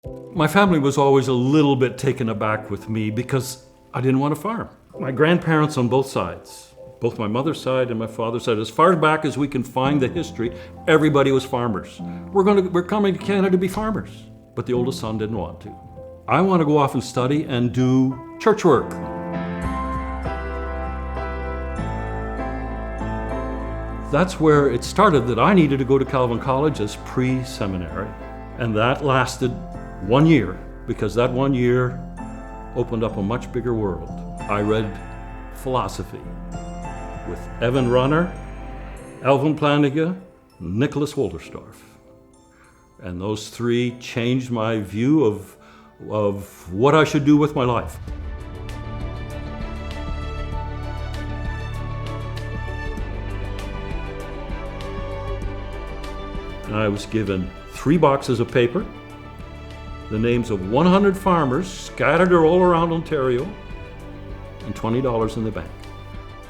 My family was always a little bit taken aback with me because I didn't want to farm. My grandparents on both sides, both my mother's side and my father's side, as far back as we can find the history, everybody was farmers. We're coming to Canada to be farmers. But the oldest son didn't want to. I want to go off and study and do church work. That's where it started, that I needed to go to Calvin College as pre-seminary. And that lasted 1 year, because that 1 year opened up a much bigger world. I read philosophy with Evan Runner, Alvin Plantinga, Nicholas Wolterstorff. And those three changed my view of what I should do with my life. And I was given 3 boxes of paper, the names of 100 farmers scattered all around Ontario, and $20 in the bank.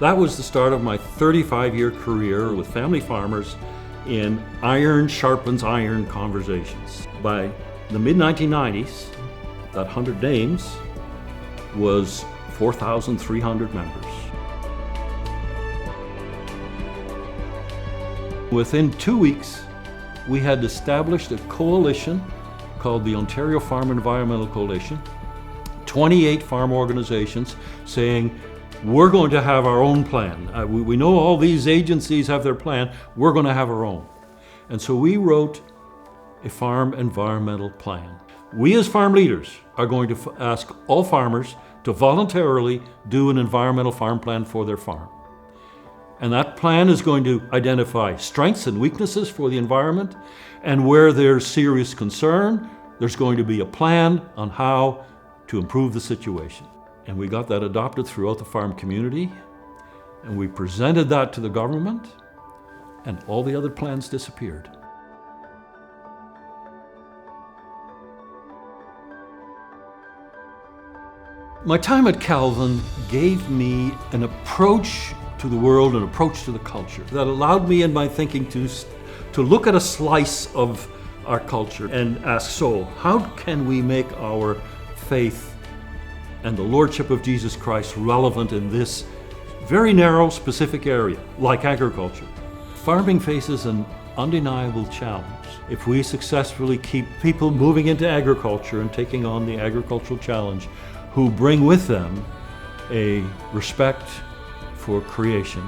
That was the start of my 35-year career with family farmers in iron sharpens iron conversations. By the mid-1990s, that 100 names was 4,300 members. Within 2 weeks, we had established a coalition called the Ontario Farm Environmental Coalition, 28 farm organizations saying, we're going to have our own plan. We know all these agencies have their plan, we're going to have our own. And so we wrote a farm environmental plan. We as farm leaders are going to ask all farmers to voluntarily do an environmental farm plan for their farm. And that plan is going to identify strengths and weaknesses for the environment, and where there's serious concern, there's going to be a plan on how to improve the situation. And we got that adopted throughout the farm community, and we presented that to the government, and all the other plans disappeared. My time at Calvin gave me an approach to the world, an approach to the culture that allowed me in my thinking to look at a slice of our culture and ask, so how can we make our faith and the Lordship of Jesus Christ relevant in this very narrow, specific area, like agriculture? Farming faces an undeniable challenge. If we successfully keep people moving into agriculture and taking on the agricultural challenge, who bring with them a respect for creation,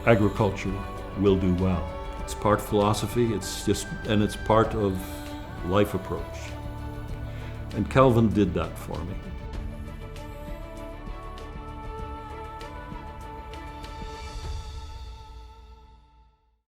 agriculture will do well. It's part philosophy, and it's part of life approach. And Calvin did that for me.